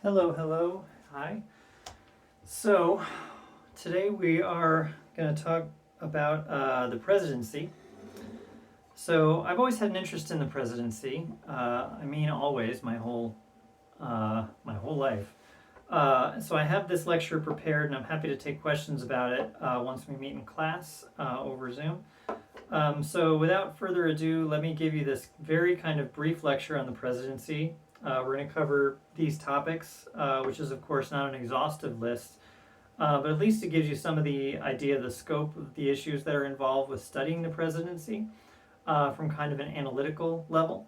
Hello, hi. So, today we are going to talk about the presidency. So, I've always had an interest in the presidency. Always, my whole life. So, I have this lecture prepared, and I'm happy to take questions about it once we meet in class over Zoom. So, without further ado, let me give you this very kind of brief lecture on the presidency. We're going to cover these topics, which is, of course, not an exhaustive list, but at least it gives you some of the idea of the scope of the issues that are involved with studying the presidency from kind of an analytical level.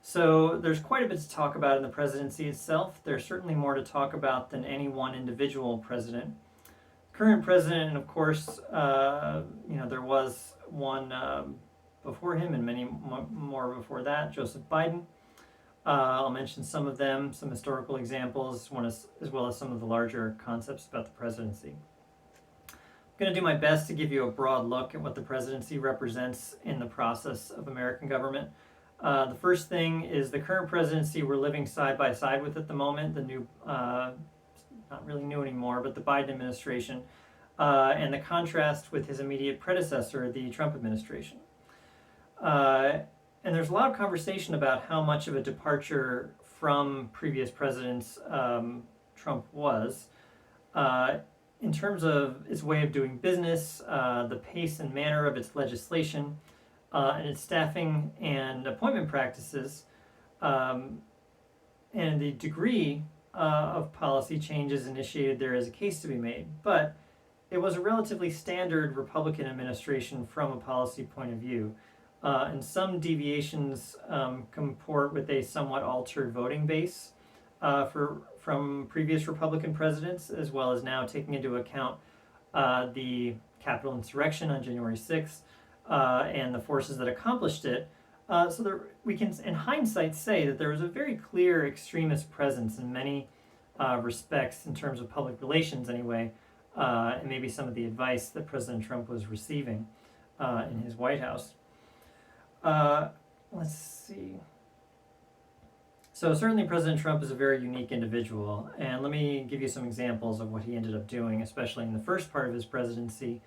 So there's quite a bit to talk about in the presidency itself. There's certainly more to talk about than any one individual president. Current president, and of course, there was one before him and many more before that, Joseph Biden. I'll mention some of them, some historical examples, as well as some of the larger concepts about the presidency. I'm going to do my best to give you a broad look at what the presidency represents in the process of American government. The first thing is the current presidency we're living side by side with at the moment, the new, not really new anymore, but the Biden administration, and the contrast with his immediate predecessor, the Trump administration. And there's a lot of conversation about how much of a departure from previous presidents Trump was. In terms of its way of doing business, the pace and manner of its legislation, and its staffing and appointment practices, and the degree of policy changes initiated there is a case to be made. But it was a relatively standard Republican administration from a policy point of view. And some deviations comport with a somewhat altered voting base from previous Republican presidents, as well as now taking into account the Capitol insurrection on January 6th and the forces that accomplished it. We can, in hindsight, say that there was a very clear extremist presence in many respects in terms of public relations anyway, and maybe some of the advice that President Trump was receiving in his White House. Let's see. So certainly President Trump is a very unique individual, and let me give you some examples of what he ended up doing, especially in the first part of his presidency.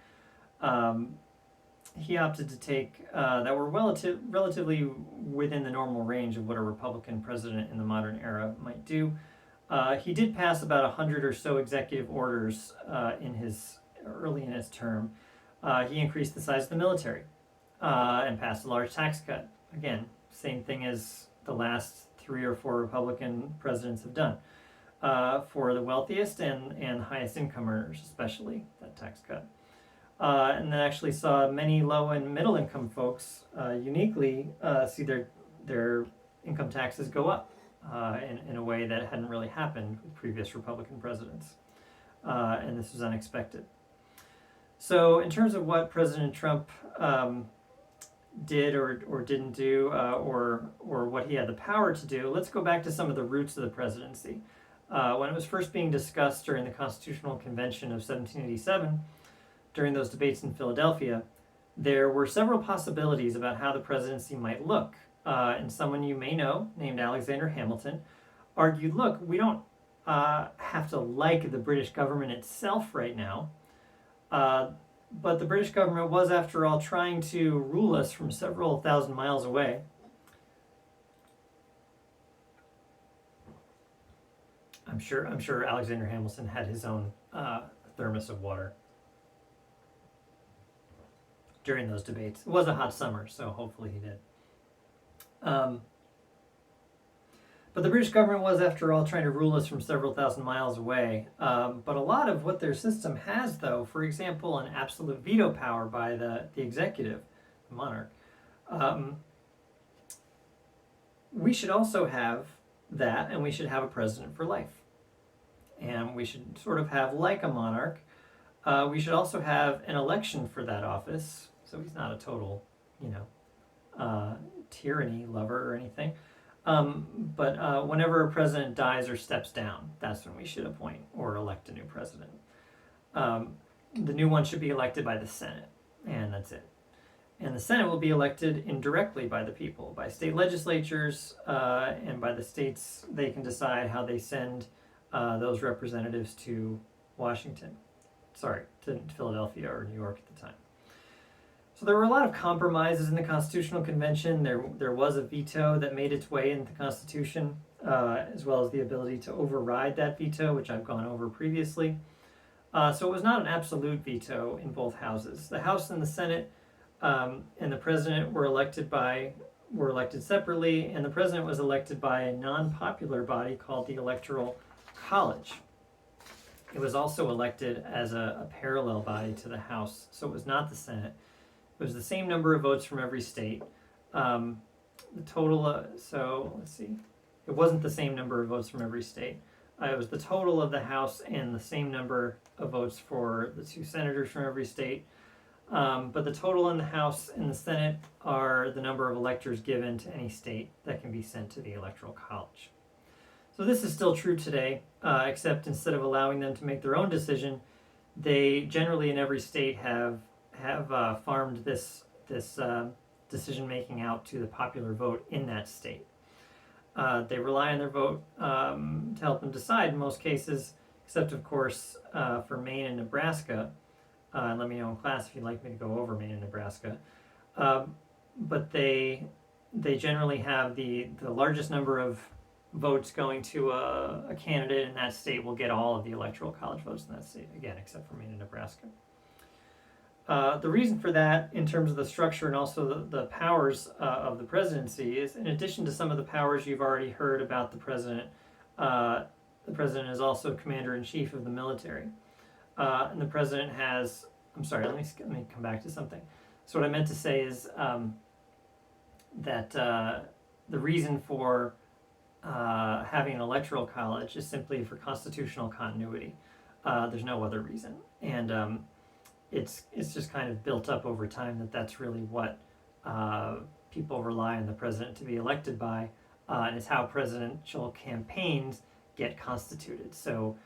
He opted to take that were relatively within the normal range of what a Republican president in the modern era might do. He did pass about 100 or so executive orders early in his term. He increased the size of the military. And passed a large tax cut. Again, same thing as the last 3 or 4 Republican presidents have done. For the wealthiest and highest income earners, especially, that tax cut. And that actually saw many low and middle income folks uniquely see their income taxes go up in a way that hadn't really happened with previous Republican presidents. And this was unexpected. So in terms of what President Trump did or didn't do, or what he had the power to do, let's go back to some of the roots of the presidency. When it was first being discussed during the Constitutional Convention of 1787, during those debates in Philadelphia, there were several possibilities about how the presidency might look. And someone you may know, named Alexander Hamilton, argued, look, we don't have to like the British government itself right now, but the British government was, after all, trying to rule us from several thousand miles away. I'm sure Alexander Hamilton had his own thermos of water during those debates. It was a hot summer, so hopefully he did. But the British government was, after all, trying to rule us from several thousand miles away. But a lot of what their system has, though, for example, an absolute veto power by the executive, the monarch, we should also have that, and we should have a president for life. And we should sort of have, like a monarch, we should also have an election for that office. So he's not a total, tyranny lover or anything. But whenever a president dies or steps down, that's when we should appoint or elect a new president. The new one should be elected by the Senate, and that's it. And the Senate will be elected indirectly by the people, by state legislatures, and by the states. They can decide how they send those representatives to Washington. Sorry, to Philadelphia or New York at the time. So there were a lot of compromises in the Constitutional Convention. There was a veto that made its way into the Constitution, as well as the ability to override that veto, which I've gone over previously. So it was not an absolute veto in both houses. The House and the Senate and the President were elected separately, and the President was elected by a non-popular body called the Electoral College. It was also elected as a parallel body to the House, so it was not the Senate. It was the same number of votes from every state. The total, so let's see, it wasn't the same number of votes from every state. It was the total of the House and the same number of votes for the 2 senators from every state. But the total in the House and the Senate are the number of electors given to any state that can be sent to the Electoral College. So this is still true today, except instead of allowing them to make their own decision, they generally in every state have farmed this decision making out to the popular vote in that state. They rely on their vote to help them decide in most cases, except of course for Maine and Nebraska. And let me know in class if you'd like me to go over Maine and Nebraska. But they generally have the largest number of votes going to a candidate in that state will get all of the Electoral College votes in that state, again, except for Maine and Nebraska. The reason for that, in terms of the structure and also the powers of the presidency, is in addition to some of the powers you've already heard about the president is also commander-in-chief of the military. And the president has, I'm sorry, let me come back to something. So what I meant to say is that the reason for having an electoral college is simply for constitutional continuity. There's no other reason. And it's just kind of built up over time that's really what people rely on the president to be elected by, and it's how presidential campaigns get constituted. So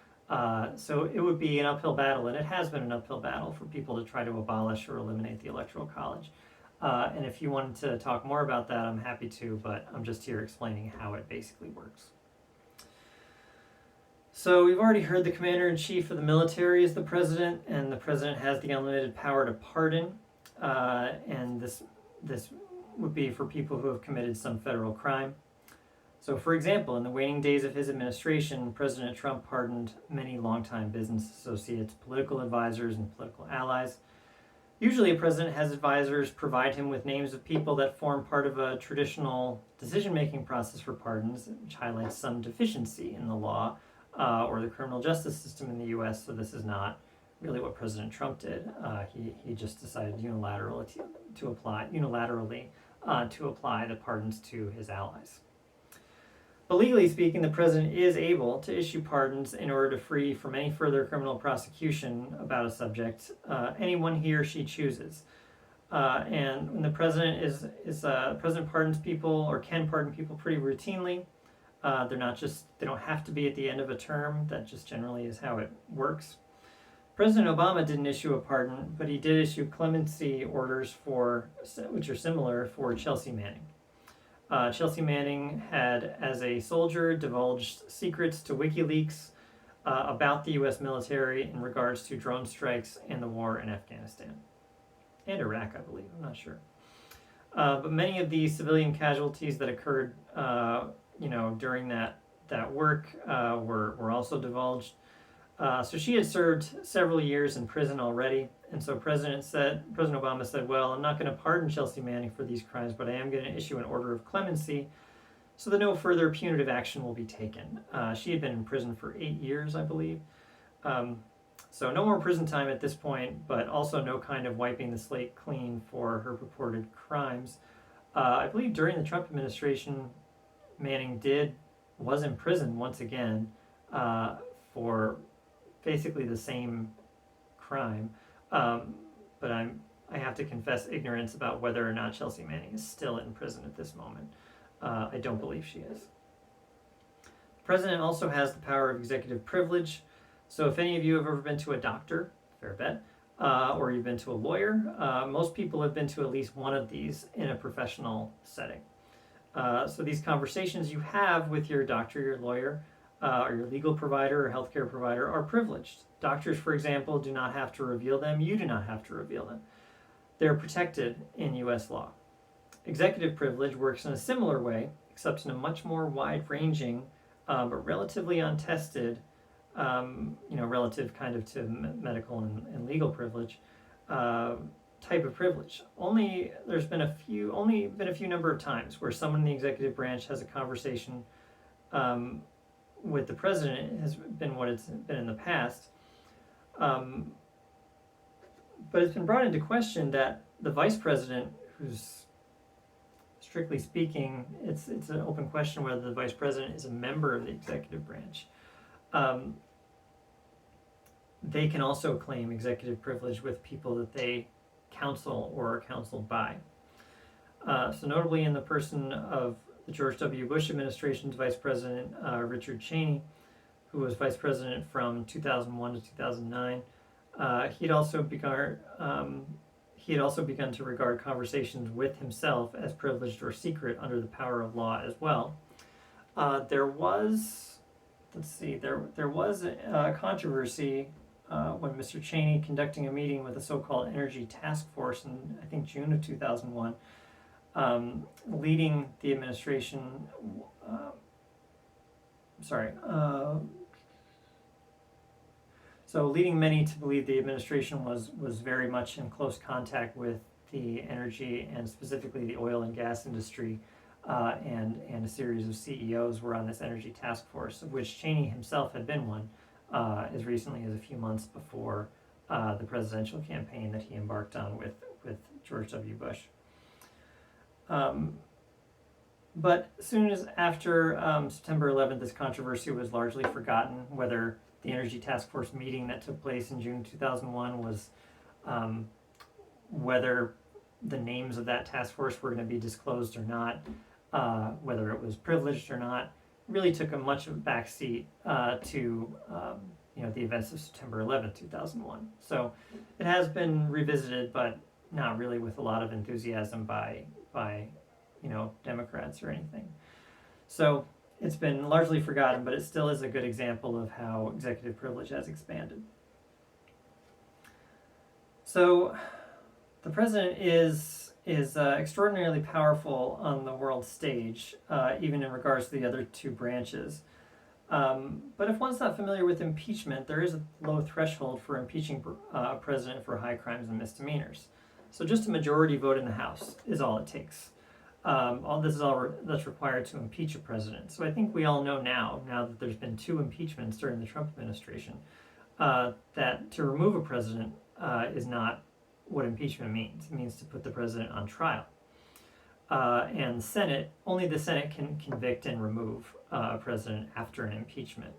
it would be an uphill battle, and it has been an uphill battle for people to try to abolish or eliminate the Electoral College. And if you wanted to talk more about that, I'm happy to, but I'm just here explaining how it basically works. So we've already heard the commander-in-chief of the military is the president, and the president has the unlimited power to pardon. And this would be for people who have committed some federal crime. So, for example, in the waning days of his administration, President Trump pardoned many longtime business associates, political advisors, and political allies. Usually, a president has advisors provide him with names of people that form part of a traditional decision-making process for pardons, which highlights some deficiency in the law or the criminal justice system in the U.S., so this is not really what President Trump did. He just decided unilaterally to apply the pardons to his allies. But legally speaking, the president is able to issue pardons in order to free from any further criminal prosecution about a subject anyone he or she chooses. And when the president president pardons people or can pardon people pretty routinely. They don't have to be at the end of a term. That just generally is how it works. President Obama didn't issue a pardon, but he did issue clemency orders which are similar for Chelsea Manning. Chelsea Manning had, as a soldier, divulged secrets to WikiLeaks about the U.S. military in regards to drone strikes and the war in Afghanistan. And Iraq, I believe. I'm not sure. But many of the civilian casualties that occurred during that work were also divulged. So she had served several years in prison already, and so President Obama said, well, I'm not going to pardon Chelsea Manning for these crimes, but I am going to issue an order of clemency so that no further punitive action will be taken. She had been in prison for 8 years, I believe. So no more prison time at this point, but also no kind of wiping the slate clean for her purported crimes. I believe during the Trump administration, Manning was in prison once again for basically the same crime, but I have to confess ignorance about whether or not Chelsea Manning is still in prison at this moment. I don't believe she is. The president also has the power of executive privilege. So if any of you have ever been to a doctor, fair bet, or you've been to a lawyer, most people have been to at least one of these in a professional setting. So these conversations you have with your doctor, your lawyer, or your legal provider or healthcare provider are privileged. Doctors, for example, do not have to reveal them. You do not have to reveal them. They're protected in U.S. law. Executive privilege works in a similar way, except in a much more wide-ranging, but relatively untested, relative kind of to medical and legal privilege, type of privilege. There's been a few number of times where someone in the executive branch has a conversation with the president. It has been what it's been in the past. But it's been brought into question that the vice president, who's strictly speaking, it's an open question whether the vice president is a member of the executive branch. They can also claim executive privilege with people that they counsel or are counseled by. So notably in the person of the George W. Bush administration's vice president, Richard Cheney, who was vice president from 2001 to 2009, he had also begun to regard conversations with himself as privileged or secret under the power of law as well. There was a controversy when Mr. Cheney, conducting a meeting with the so-called Energy Task Force in, I think, June of 2001, leading the administration, so leading many to believe the administration was very much in close contact with the energy and specifically the oil and gas industry, and a series of CEOs were on this Energy Task Force, of which Cheney himself had been one, as recently as a few months before the presidential campaign that he embarked on with George W. Bush. But as soon as after September 11th, this controversy was largely forgotten. Whether the Energy Task Force meeting that took place in June 2001 was, whether the names of that task force were going to be disclosed or not, whether it was privileged or not, really took a much of a backseat to the events of September 11th, 2001. So it has been revisited, but not really with a lot of enthusiasm by Democrats or anything. So it's been largely forgotten, but it still is a good example of how executive privilege has expanded. So the president is extraordinarily powerful on the world stage, even in regards to the other two branches. But if one's not familiar with impeachment, there is a low threshold for impeaching a president for high crimes and misdemeanors. So just a majority vote in the House is all it takes. This is all that's required to impeach a president. So I think we all know now that there's been 2 impeachments during the Trump administration, that to remove a president is not what impeachment means. It means to put the president on trial. And only the Senate can convict and remove a president after an impeachment,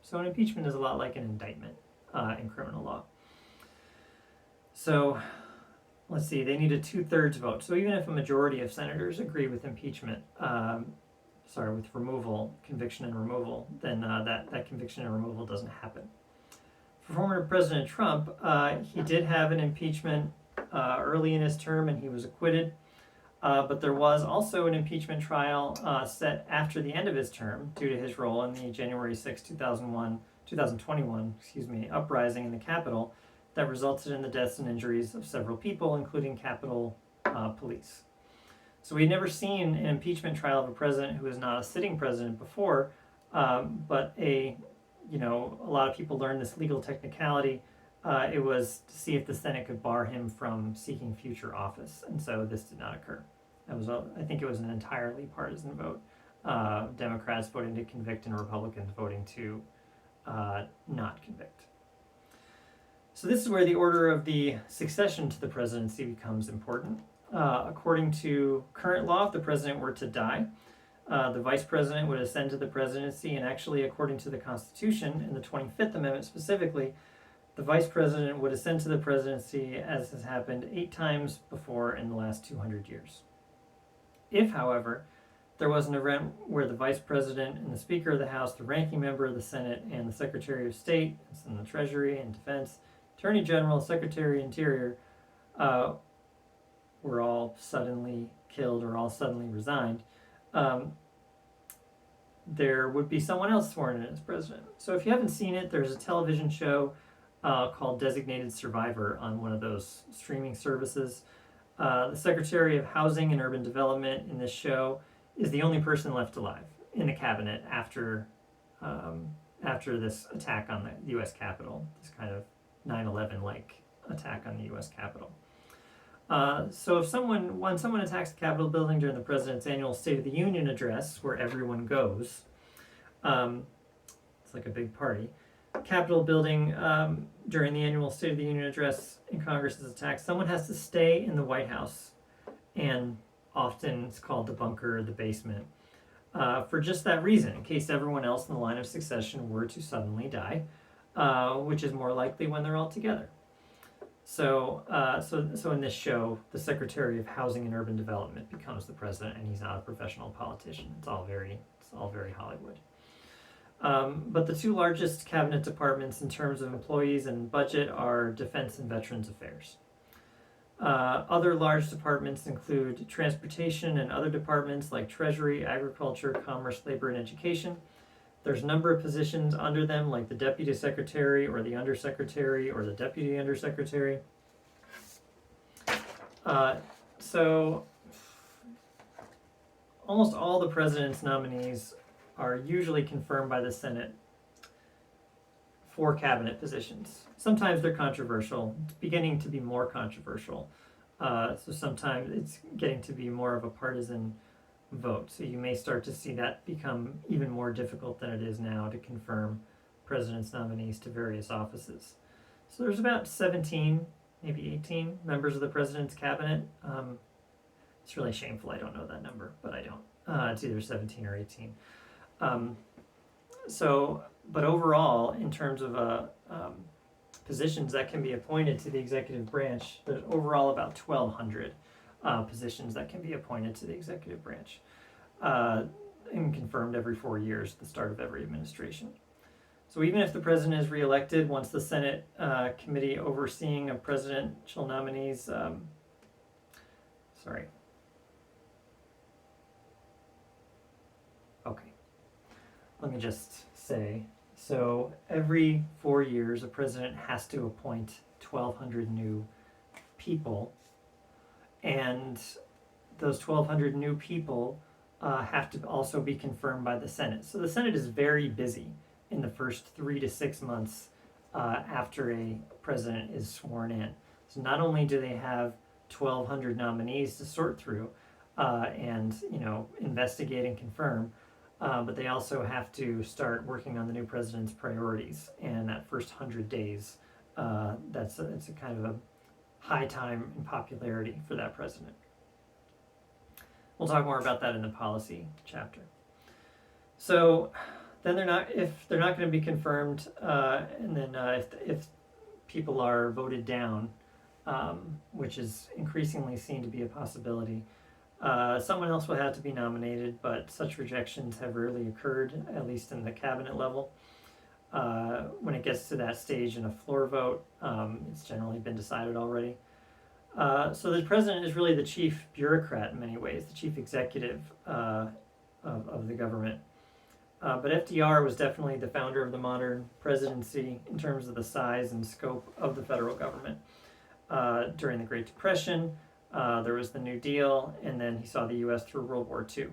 so an impeachment is a lot like an indictment in criminal law. So let's see, they need a 2/3 vote. So even if a majority of senators agree with impeachment, with removal, conviction and removal, then that conviction and removal doesn't happen. For former President Trump, he did have an impeachment early in his term and he was acquitted. But there was also an impeachment trial set after the end of his term due to his role in the January 6, 2021 uprising in the Capitol that resulted in the deaths and injuries of several people, including Capitol police. So we'd never seen an impeachment trial of a president who was not a sitting president before, but a lot of people learned this legal technicality. It was to see if the Senate could bar him from seeking future office, and so this did not occur. I think it was an entirely partisan vote. Democrats voting to convict and Republicans voting to not convict. So this is where the order of the succession to the presidency becomes important. According to current law, if the president were to die, the vice president would ascend to the presidency, and actually, according to the Constitution, in the 25th Amendment specifically, the vice president would ascend to the presidency as has happened 8 times before in the last 200 years. If, however, there was an event where the vice president and the Speaker of the House, the ranking member of the Senate, and the Secretary of State, and the Treasury and Defense, Attorney General, Secretary of Interior, were all suddenly killed or all suddenly resigned, there would be someone else sworn in as president. So if you haven't seen it, there's a television show called Designated Survivor on one of those streaming services. The Secretary of Housing and Urban Development in this show is the only person left alive in the cabinet after this attack on the U.S. Capitol, this kind of 9/11-like attack on the U.S. Capitol. So when someone attacks the Capitol building during the president's annual State of the Union address, where everyone goes, it's like a big party. Capitol building during the annual State of the Union address in Congress is attacked. Someone has to stay in the White House, and often it's called the bunker or the basement, for just that reason, in case everyone else in the line of succession were to suddenly die, which is more likely when they're all together. So in this show, the Secretary of Housing and Urban Development becomes the president, and he's not a professional politician. It's all very Hollywood. But the two largest cabinet departments in terms of employees and budget are Defense and Veterans Affairs. Other large departments include transportation and other departments like Treasury, Agriculture, Commerce, Labor, and Education. There's a number of positions under them, like the Deputy Secretary or the Undersecretary or the Deputy Undersecretary. So almost all the president's nominees are usually confirmed by the Senate for cabinet positions. Sometimes they're controversial. It's beginning to be more controversial. So sometimes it's getting to be more of a partisan vote. So you may start to see that become even more difficult than it is now to confirm president's nominees to various offices. So there's about 17, maybe 18 members of the president's cabinet. It's really shameful I don't know that number, but I don't. It's either 17 or 18. But overall, in terms of positions that can be appointed to the executive branch, there's overall about 1,200 positions that can be appointed to the executive branch and confirmed every 4 years at the start of every administration. So even if the president is reelected, once the Senate committee overseeing of presidential nominees, let me just say, so every 4 years, a president has to appoint 1,200 new people, and those 1,200 new people have to also be confirmed by the Senate. So the Senate is very busy in the first 3 to 6 months after a president is sworn in. So not only do they have 1,200 nominees to sort through and investigate and confirm, but they also have to start working on the new president's priorities. And that first 100 days, it's a kind of a high time in popularity for that president. We'll talk more about that in the policy chapter. So then if they're not going to be confirmed, and then if people are voted down, which is increasingly seen to be a possibility, someone else will have to be nominated, but such rejections have rarely occurred, at least in the cabinet level. When it gets to that stage in a floor vote, it's generally been decided already. So the president is really the chief bureaucrat in many ways, the chief executive of the government. But FDR was definitely the founder of the modern presidency in terms of the size and scope of the federal government. During the Great Depression, there was the New Deal, and then he saw the U.S. through World War II.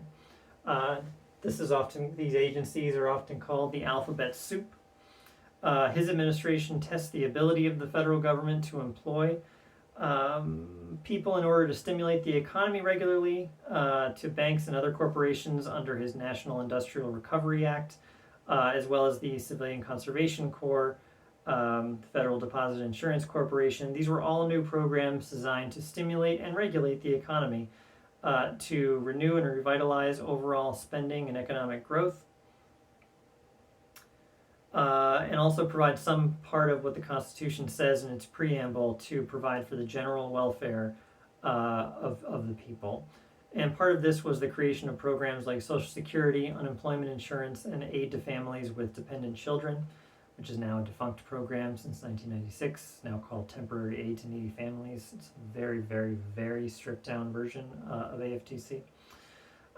These agencies are often called the alphabet soup. His administration tests the ability of the federal government to employ people in order to stimulate the economy regularly, to banks and other corporations under his National Industrial Recovery Act, as well as the Civilian Conservation Corps, the Federal Deposit Insurance Corporation. These were all new programs designed to stimulate and regulate the economy, to renew and revitalize overall spending and economic growth, and also provide some part of what the Constitution says in its preamble to provide for the general welfare of the people. And part of this was the creation of programs like Social Security, unemployment insurance, and aid to families with dependent children, which is now a defunct program since 1996, now called Temporary Aid to Needy Families. It's a very, very, very stripped down version of AFTC.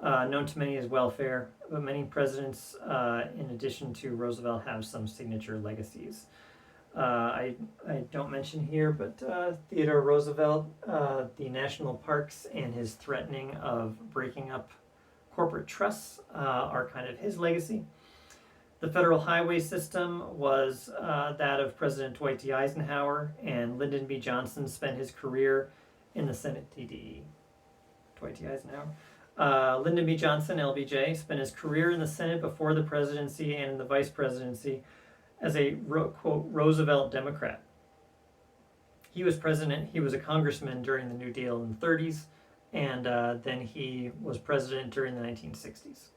known to many as welfare, but many presidents, in addition to Roosevelt, have some signature legacies. I don't mention here, but Theodore Roosevelt, the national parks and his threatening of breaking up corporate trusts are kind of his legacy. The federal highway system was that of President Dwight D. Eisenhower, and Lyndon B. Johnson spent his career in the Senate. TDE. Dwight D. Eisenhower. Lyndon B. Johnson, LBJ, spent his career in the Senate before the presidency and in the vice presidency as a, quote, Roosevelt Democrat. He was president, he was a congressman during the New Deal in the 30s, and then he was president during the 1960s.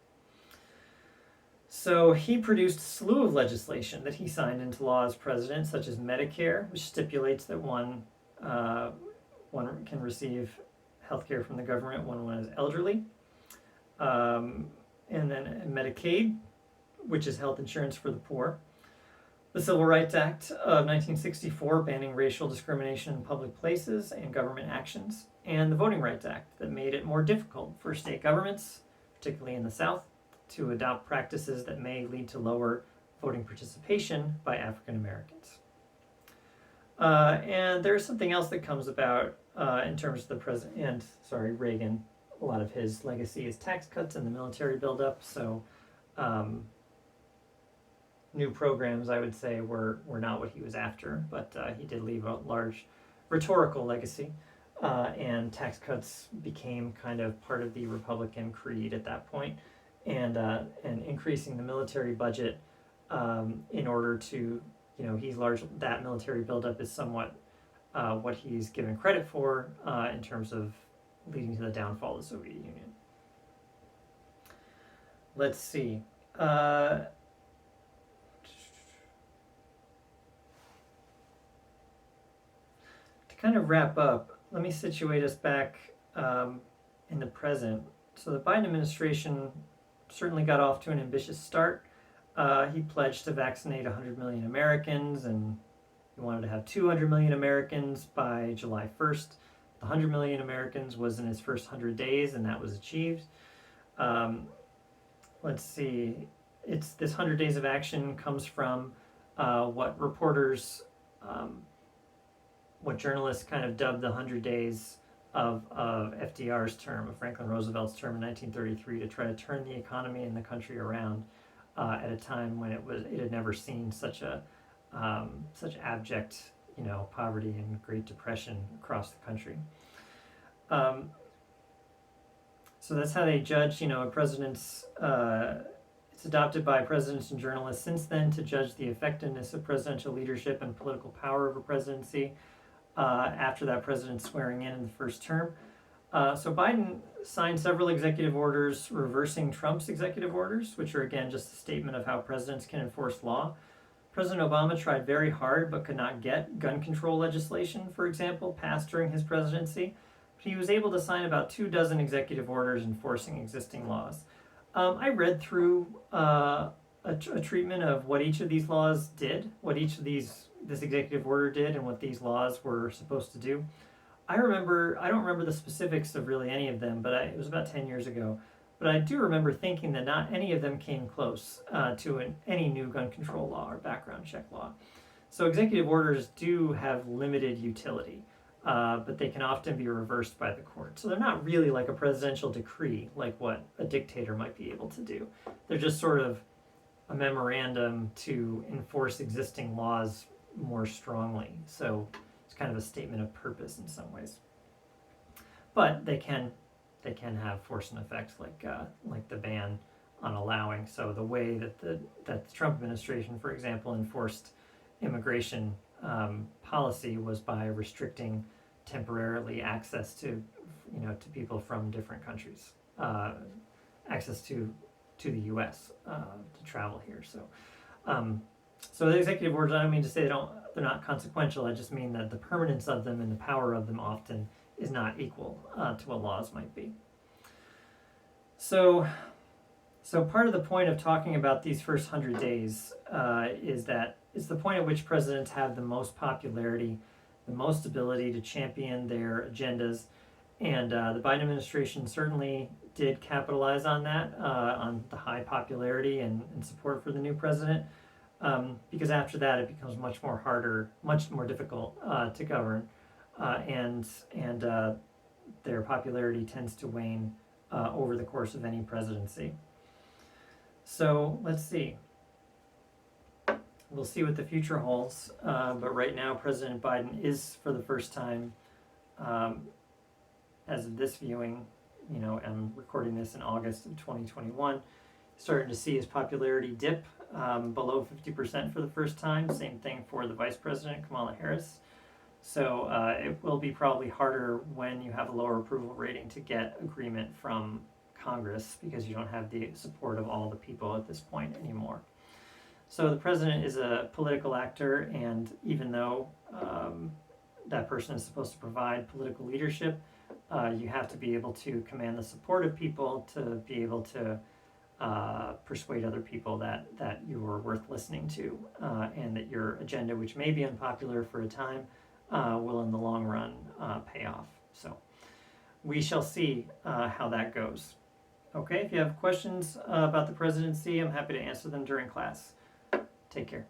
So he produced a slew of legislation that he signed into law as president, such as Medicare, which stipulates that one can receive health care from the government when one is elderly. And then Medicaid, which is health insurance for the poor. The Civil Rights Act of 1964, banning racial discrimination in public places and government actions. And the Voting Rights Act, that made it more difficult for state governments, particularly in the South, to adopt practices that may lead to lower voting participation by African Americans. And there's something else that comes about in terms of the president, and Reagan. A lot of his legacy is tax cuts and the military buildup. So new programs, I would say, were not what he was after, but he did leave a large rhetorical legacy. And tax cuts became kind of part of the Republican creed at that point. And increasing the military budget in order to, that military buildup is somewhat what he's given credit for in terms of leading to the downfall of the Soviet Union. Let's see. To kind of wrap up, let me situate us back in the present. So the Biden administration certainly got off to an ambitious start. He pledged to vaccinate 100 million Americans, and he wanted to have 200 million Americans by July 1st. The 100 million Americans was in his first 100 days, and that was achieved. Let's see. This 100 days of action comes from what journalists kind of dubbed the 100 days of FDR's term, of Franklin Roosevelt's term in 1933, to try to turn the economy and the country around at a time when it had never seen such abject, poverty and Great Depression across the country. So that's how they judge, a president's. It's adopted by presidents and journalists since then to judge the effectiveness of presidential leadership and political power of a presidency. After that president's swearing in the first term. So Biden signed several executive orders reversing Trump's executive orders, which are, again, just a statement of how presidents can enforce law. President Obama tried very hard but could not get gun control legislation, for example, passed during his presidency. But he was able to sign about 24 executive orders enforcing existing laws. I read through a treatment of what each of these laws did, what each of this executive order did, and what these laws were supposed to do. I don't remember the specifics of really any of them, but it was about 10 years ago. But I do remember thinking that not any of them came close to any new gun control law or background check law. So executive orders do have limited utility, but they can often be reversed by the court. So they're not really like a presidential decree, like what a dictator might be able to do. They're just sort of a memorandum to enforce existing laws more strongly. So it's kind of a statement of purpose in some ways. But they can have force and effect, like the ban on allowing. So the way that the Trump administration, for example, enforced immigration policy was by restricting temporarily access to people from different countries, access to the U.S. To travel here. So the executive orders, I don't mean to say they're not consequential. I just mean that the permanence of them and the power of them often is not equal to what laws might be. So part of the point of talking about these first 100 days is that it's the point at which presidents have the most popularity, the most ability to champion their agendas, and the Biden administration certainly did capitalize on that, on the high popularity and support for the new president, because after that it becomes much more difficult to govern, and their popularity tends to wane over the course of any presidency. So let's see. We'll see what the future holds, but right now President Biden is, for the first time, as of this viewing, I'm recording this in August of 2021, starting to see his popularity dip below 50% for the first time. Same thing for the Vice President, Kamala Harris. So it will be probably harder when you have a lower approval rating to get agreement from Congress, because you don't have the support of all the people at this point anymore. So the president is a political actor, and even though that person is supposed to provide political leadership, you have to be able to command the support of people to be able to persuade other people that you are worth listening to, and that your agenda, which may be unpopular for a time, will in the long run pay off. So we shall see how that goes. Okay, if you have questions about the presidency, I'm happy to answer them during class. Take care.